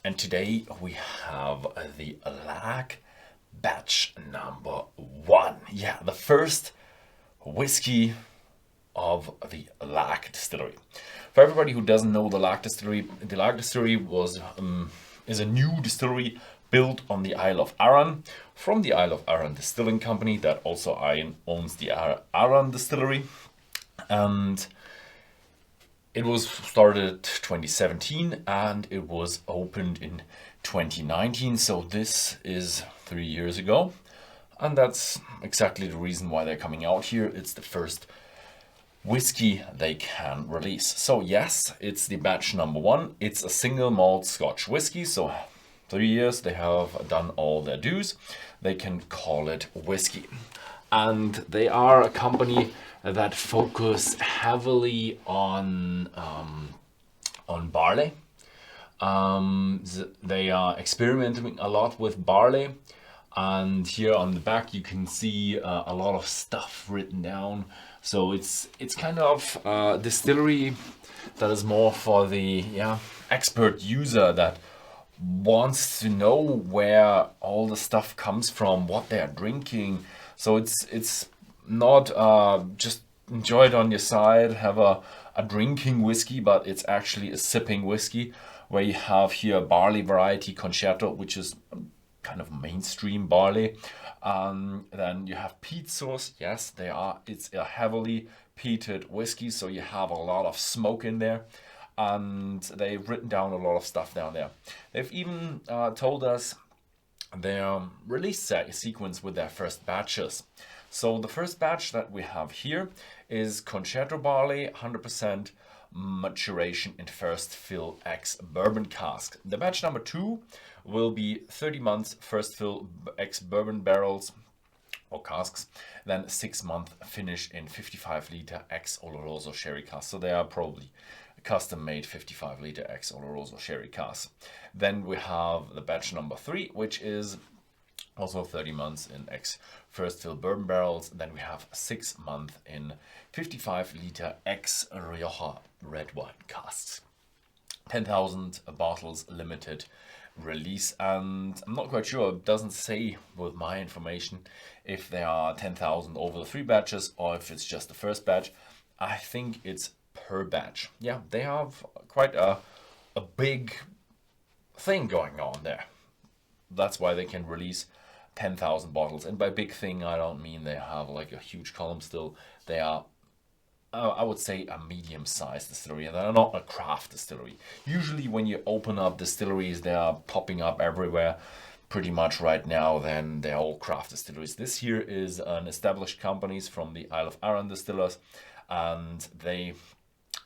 and today we have the Lagg Batch number 1. Yeah, the first whiskey of the Lagg Distillery. For everybody who doesn't know the Lagg Distillery is a new distillery built on the Isle of Arran from the Isle of Arran Distilling Company that also owns the Arran Distillery. And it was started 2017 and it was opened in 2019. So this is 3 years ago. And that's exactly the reason why they're coming out here. It's the first whiskey they can release. So yes, it's the batch number 1. It's a single malt Scotch whiskey. So 3 years they have done all their dues. They can call it whiskey. And they are a company that focus heavily on barley. They are experimenting a lot with barley. And here on the back you can see a lot of stuff written down. So it's kind of a distillery that is more for the expert user that wants to know where all the stuff comes from, what they're drinking. So it's not just enjoy it on your side, have a drinking whiskey, but it's actually a sipping whiskey where you have here barley variety Concerto, which is kind of mainstream barley. Then you have peat source. Yes, it's a heavily peated whiskey, so you have a lot of smoke in there. And they've written down a lot of stuff down there. They've even told us their release sequence with their first batches. So the first batch that we have here is Concerto barley, 100% maturation in first fill ex-bourbon cask. The batch number 2 will be 30 months first fill ex-bourbon barrels or casks, then 6 month finish in 55 liter ex-oloroso sherry cask. So they are probably custom made 55 liter ex-oloroso sherry cask. Then we have the batch number 3, which is also 30 months in ex first fill bourbon barrels. Then we have 6 month in 55 liter ex Rioja red wine casks. 10,000 bottles limited release, and I'm not quite sure, it doesn't say with my information if there are 10,000 over the 3 batches or if it's just the first batch. I think it's per batch. Yeah, they have quite a big thing going on there. That's why they can release 10,000 bottles. And by big thing, I don't mean they have like a huge column still. They are, I would say, a medium-sized distillery, and they're not a craft distillery. Usually when you open up distilleries, they are popping up everywhere pretty much right now, then they're all craft distilleries. This here is an established companies from the Isle of Arran distillers, and they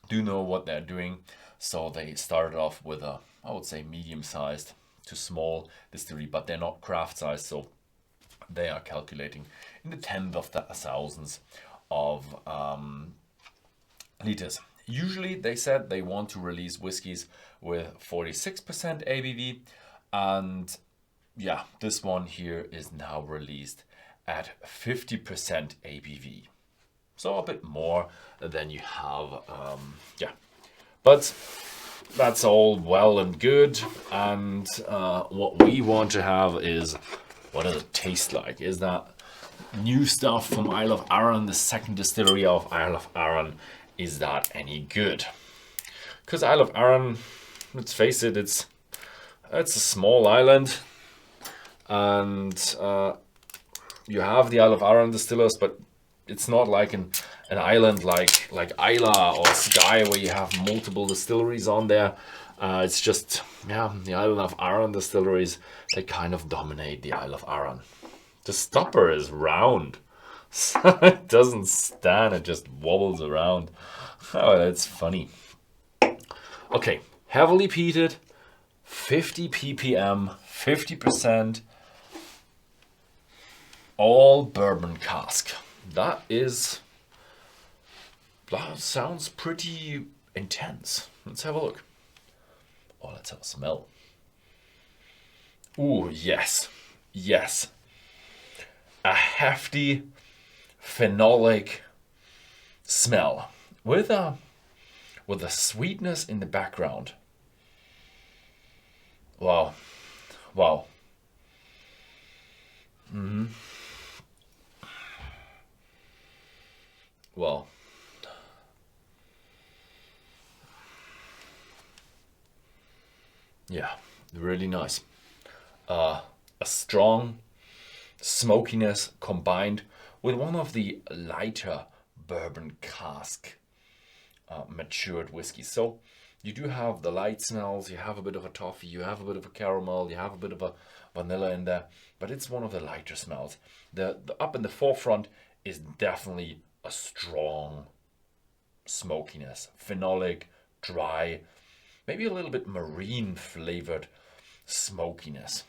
do know what they're doing. So they started off with a, I would say, medium-sized to small distillery, but they're not craft size, so they are calculating in the tens of thousands of liters. Usually they said they want to release whiskies with 46% ABV, and yeah, this one here is now released at 50% ABV. So a bit more than you have, but that's all well and good. And what we want to have is, what does it taste like? Is that new stuff from Isle of Arran, the second distillery of Isle of Arran, is that any good? Because Isle of Arran, let's face it, it's a small island, and you have the Isle of Arran distillers, but it's not like an island like Isla or Skye where you have multiple distilleries on there. It's just, the Isle of Arran distilleries, they kind of dominate the Isle of Arran. The stopper is round. So it doesn't stand, it just wobbles around. Oh, that's funny. Okay, heavily peated, 50 ppm, 50%, all bourbon cask. That sounds pretty intense. Let's have a look. Oh, let's have a smell. Ooh, yes. A hefty phenolic smell with a sweetness in the background. Wow. Wow. Wow. Yeah, really nice. A strong smokiness combined with one of the lighter bourbon cask matured whiskey. So you do have the light smells, you have a bit of a toffee, you have a bit of a caramel, you have a bit of a vanilla in there, but it's one of the lighter smells. The up in the forefront is definitely a strong smokiness, phenolic, dry, maybe a little bit marine flavored smokiness.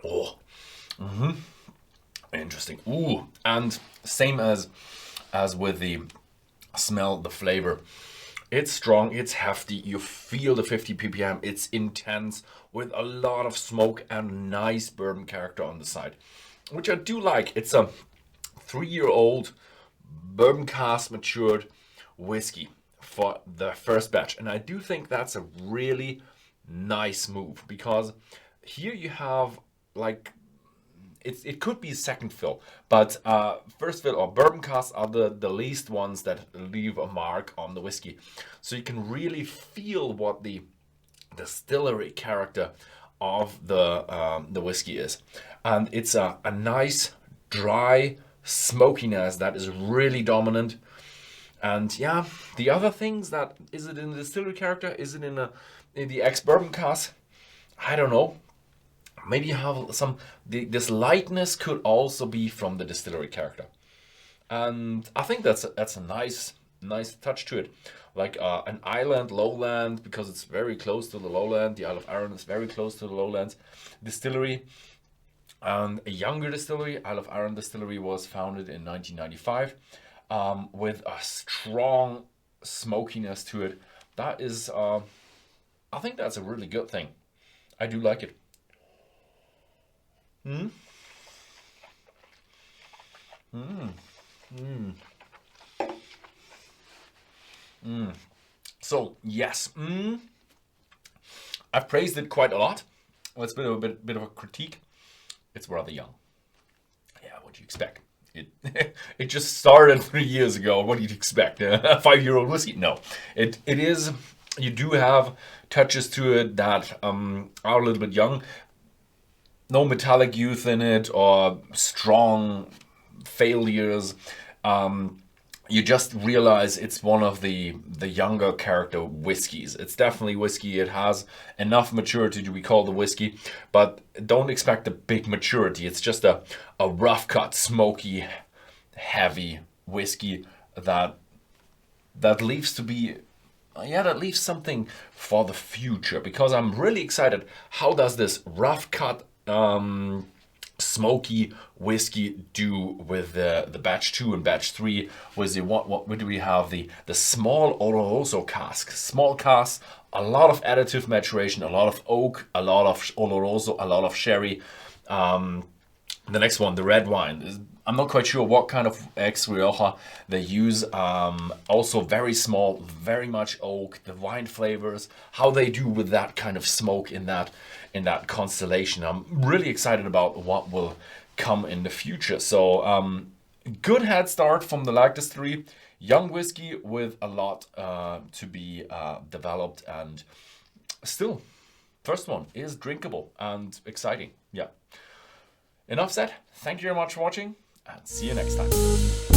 Oh, interesting. Ooh, and same as with the smell, the flavor. It's strong, it's hefty. You feel the 50 ppm. It's intense with a lot of smoke and nice bourbon character on the side, which I do like. It's a 3-year-old bourbon cask matured whiskey for the first batch, and I do think that's a really nice move because here you have like it could be second fill, but first fill or bourbon casks are the least ones that leave a mark on the whiskey. So you can really feel what the distillery character of the whiskey is. And it's a nice, dry smokiness that is really dominant. And yeah, the other things that, is it in the distillery character? Is it in the ex-bourbon cask? I don't know. Maybe you have some, this lightness could also be from the distillery character. And I think that's a nice touch to it. Like an island, lowland, because it's very close to the lowland. The Isle of Arran is very close to the lowlands. Distillery, and a younger distillery, Isle of Arran Distillery, was founded in 1995 with a strong smokiness to it. That is, I think that's a really good thing. I do like it. So yes, I've praised it quite a lot. Let's bit of a critique. It's rather young. Yeah, what do you expect? It it just started 3 years ago. What do you expect? A 5-year-old whiskey? No, it is. You do have touches to it that are a little bit young. No metallic youth in it or strong failures. You just realize it's one of the younger character whiskeys. It's definitely whiskey. It has enough maturity to be called a whiskey, but don't expect a big maturity. It's just a rough cut, smoky, heavy whiskey that leaves to be, yeah, that leaves something for the future, because I'm really excited. How does this rough cut smoky whiskey do with the batch 2 and batch 3? Was the what do we have? The small oloroso cask, small cask, a lot of additive maturation, a lot of oak, a lot of oloroso, a lot of sherry. The next one, the red wine, is, I'm not quite sure what kind of ex-Rioja they use. Also very small, very much oak. The wine flavors, how they do with that kind of smoke in that constellation. I'm really excited about what will come in the future. So good head start from the Lagg Distillery. Young whiskey with a lot to be developed, and still, first one is drinkable and exciting. Yeah. Enough said. Thank you very much for watching, and see you next time.